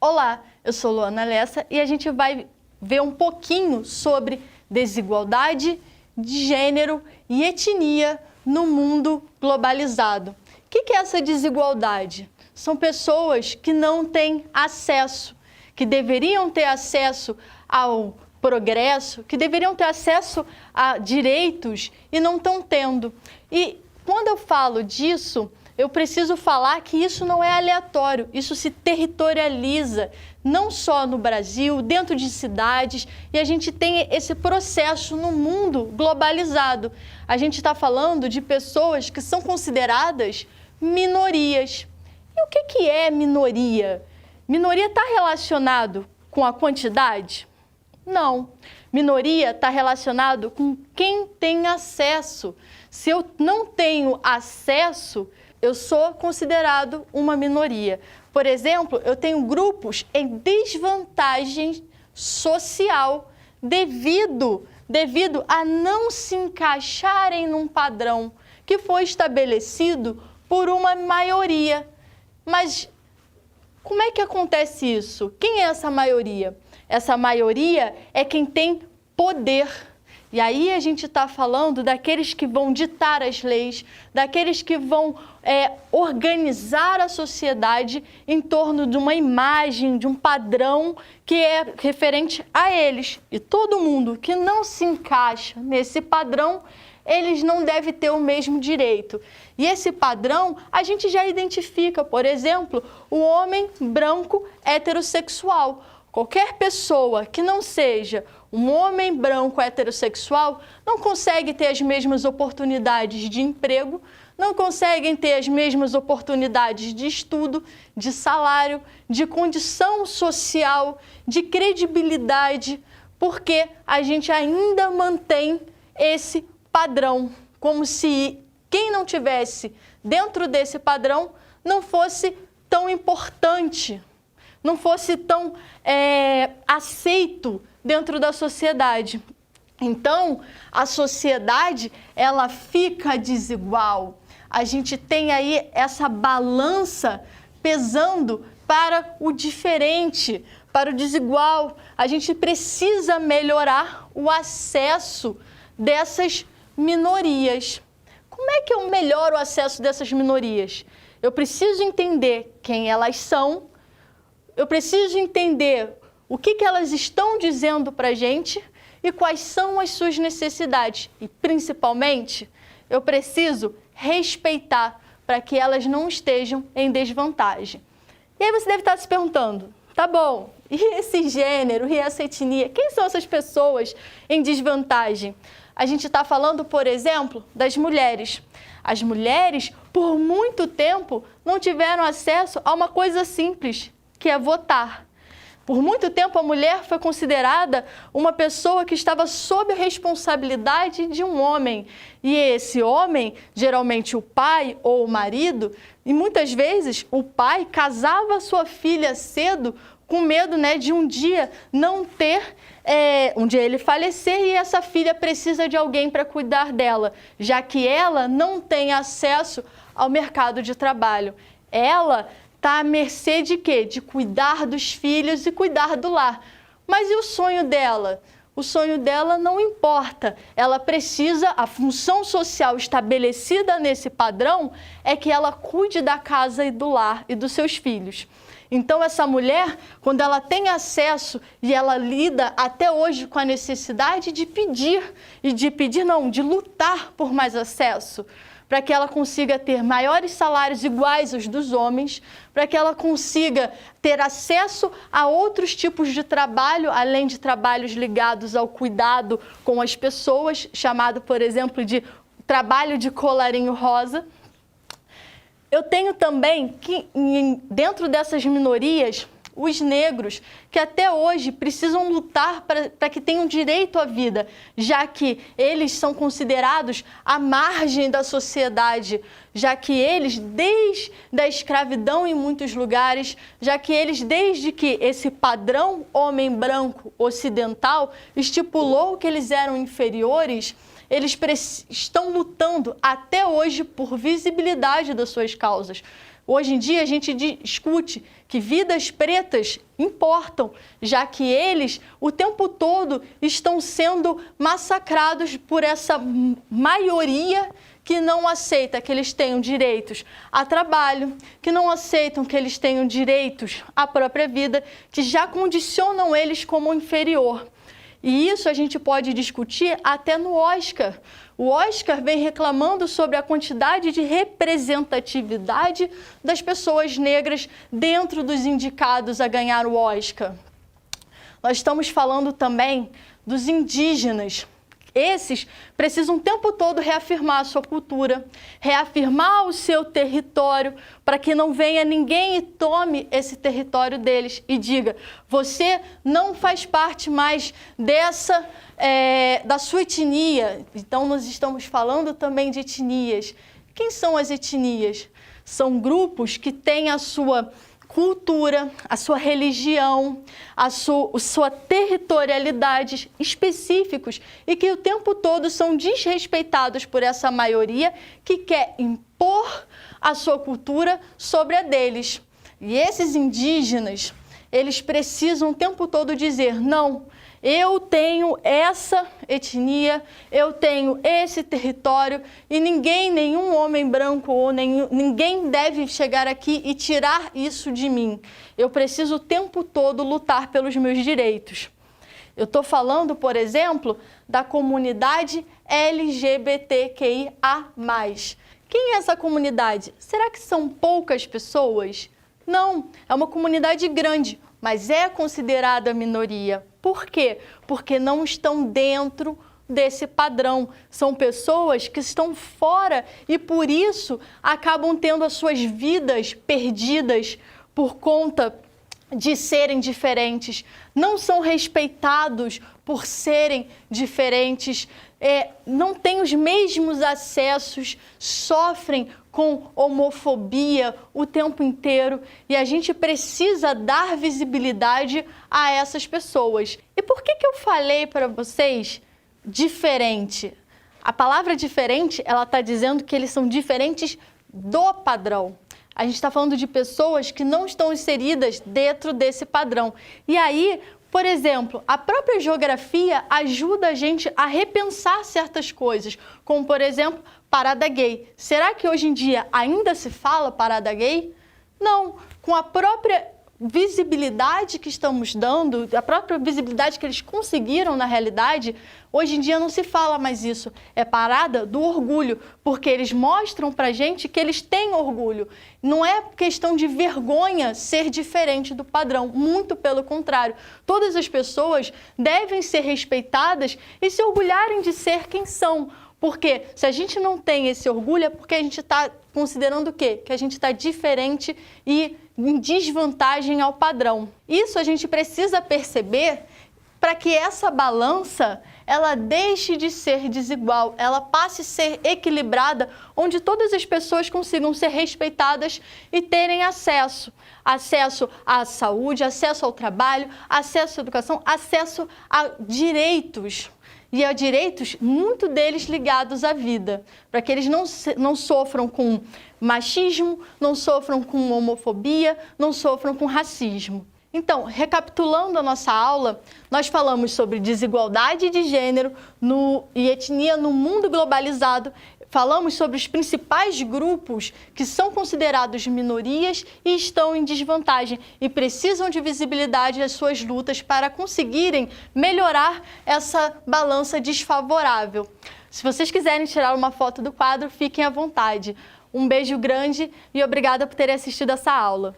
Olá, eu sou Luana Lessa e a gente vai ver um pouquinho sobre desigualdade de gênero e etnia no mundo globalizado. O que é essa desigualdade? São pessoas que não têm acesso, que deveriam ter acesso ao progresso, que deveriam ter acesso a direitos e não estão tendo. E quando eu falo disso, eu preciso falar que isso não é aleatório, isso se territorializa, não só no Brasil, dentro de cidades, e a gente tem esse processo no mundo globalizado. A gente está falando de pessoas que são consideradas minorias. E o que é minoria? Minoria está relacionado com a quantidade? Não. Minoria está relacionado com quem tem acesso. Se eu não tenho acesso, eu sou considerado uma minoria. Por exemplo, eu tenho grupos em desvantagem social devido a não se encaixarem num padrão que foi estabelecido por uma maioria. Mas como é que acontece isso? Quem é essa maioria? Essa maioria é quem tem poder. E aí a gente está falando daqueles que vão ditar as leis, daqueles que vão organizar a sociedade em torno de uma imagem, de um padrão que é referente a eles. E todo mundo que não se encaixa nesse padrão, eles não devem ter o mesmo direito. E esse padrão a gente já identifica, por exemplo, o homem branco heterossexual. Qualquer pessoa que não seja um homem branco heterossexual não consegue ter as mesmas oportunidades de emprego, não conseguem ter as mesmas oportunidades de estudo, de salário, de condição social, de credibilidade, porque a gente ainda mantém esse padrão, como se quem não tivesse dentro desse padrão não fosse tão importante, não fosse tão aceito dentro da sociedade. Então, a sociedade, ela fica desigual. A gente tem aí essa balança pesando para o diferente, para o desigual. A gente precisa melhorar o acesso dessas minorias. Como é que eu melhoro o acesso dessas minorias? Eu preciso entender quem elas são, eu preciso entender o que elas estão dizendo para a gente e quais são as suas necessidades. E, principalmente, eu preciso respeitar para que elas não estejam em desvantagem. E aí você deve estar se perguntando, tá bom, e esse gênero, e essa etnia, quem são essas pessoas em desvantagem? A gente está falando, por exemplo, das mulheres. As mulheres, por muito tempo, não tiveram acesso a uma coisa simples, que é votar. Por muito tempo, a mulher foi considerada uma pessoa que estava sob a responsabilidade de um homem. E esse homem, geralmente o pai ou o marido, e muitas vezes o pai casava sua filha cedo com medo, de um dia não ter, um dia ele falecer e essa filha precisa de alguém para cuidar dela, já que ela não tem acesso ao mercado de trabalho. Ela está à mercê de quê? De cuidar dos filhos e cuidar do lar. Mas e o sonho dela? O sonho dela não importa. Ela precisa, a função social estabelecida nesse padrão é que ela cuide da casa e do lar e dos seus filhos. Então essa mulher, quando ela tem acesso e ela lida até hoje com a necessidade de de lutar por mais acesso, para que ela consiga ter maiores salários iguais aos dos homens, para que ela consiga ter acesso a outros tipos de trabalho, além de trabalhos ligados ao cuidado com as pessoas, chamado, por exemplo, de trabalho de colarinho rosa. Eu tenho também que, dentro dessas minorias, os negros, que até hoje precisam lutar para que tenham direito à vida, já que eles são considerados à margem da sociedade, já que eles, desde a escravidão em muitos lugares, já que eles, desde que esse padrão homem branco ocidental estipulou que eles eram inferiores, eles estão lutando até hoje por visibilidade das suas causas. Hoje em dia a gente discute que vidas pretas importam, já que eles o tempo todo estão sendo massacrados por essa maioria que não aceita que eles tenham direitos a trabalho, que não aceitam que eles tenham direitos à própria vida, que já condicionam eles como inferior. E isso a gente pode discutir até no Oscar. O Oscar vem reclamando sobre a quantidade de representatividade das pessoas negras dentro dos indicados a ganhar o Oscar. Nós estamos falando também dos indígenas. Esses precisam o tempo todo reafirmar a sua cultura, reafirmar o seu território, para que não venha ninguém e tome esse território deles e diga: você não faz parte mais da sua etnia. Então, nós estamos falando também de etnias. Quem são as etnias? São grupos que têm a sua cultura, a sua religião, a sua territorialidade específicos e que o tempo todo são desrespeitados por essa maioria que quer impor a sua cultura sobre a deles. E esses indígenas, eles precisam o tempo todo dizer: não, eu tenho essa etnia, eu tenho esse território e ninguém, nenhum homem branco ou ninguém deve chegar aqui e tirar isso de mim. Eu preciso o tempo todo lutar pelos meus direitos. Eu estou falando, por exemplo, da comunidade LGBTQIA+. Quem é essa comunidade? Será que são poucas pessoas? Não, é uma comunidade grande, mas é considerada minoria. Por quê? Porque não estão dentro desse padrão. São pessoas que estão fora e, por isso, acabam tendo as suas vidas perdidas por conta de serem diferentes. Não são respeitados por serem diferentes, não têm os mesmos acessos, sofrem com homofobia o tempo inteiro e a gente precisa dar visibilidade a essas pessoas. E por que eu falei para vocês diferente? A palavra diferente, ela está dizendo que eles são diferentes do padrão. A gente está falando de pessoas que não estão inseridas dentro desse padrão. E aí, por exemplo, a própria geografia ajuda a gente a repensar certas coisas, como, por exemplo, parada gay. Será que hoje em dia ainda se fala parada gay? Não. Com a própria visibilidade que estamos dando, a própria visibilidade que eles conseguiram na realidade, hoje em dia não se fala mais isso. É parada do orgulho, porque eles mostram pra gente que eles têm orgulho. Não é questão de vergonha ser diferente do padrão, muito pelo contrário. Todas as pessoas devem ser respeitadas e se orgulharem de ser quem são. Porque se a gente não tem esse orgulho é porque a gente está considerando o quê? Que a gente está diferente e em desvantagem ao padrão. Isso a gente precisa perceber para que essa balança ela deixe de ser desigual, ela passe a ser equilibrada, onde todas as pessoas consigam ser respeitadas e terem acesso. Acesso à saúde, acesso ao trabalho, acesso à educação, acesso a direitos. E a direitos, muito deles ligados à vida, para que eles não sofram com machismo, não sofram com homofobia, não sofram com racismo. Então, recapitulando a nossa aula, nós falamos sobre desigualdade de gênero e etnia no mundo globalizado, falamos sobre os principais grupos que são considerados minorias e estão em desvantagem e precisam de visibilidade às suas lutas para conseguirem melhorar essa balança desfavorável. Se vocês quiserem tirar uma foto do quadro, fiquem à vontade. Um beijo grande e obrigada por terem assistido essa aula.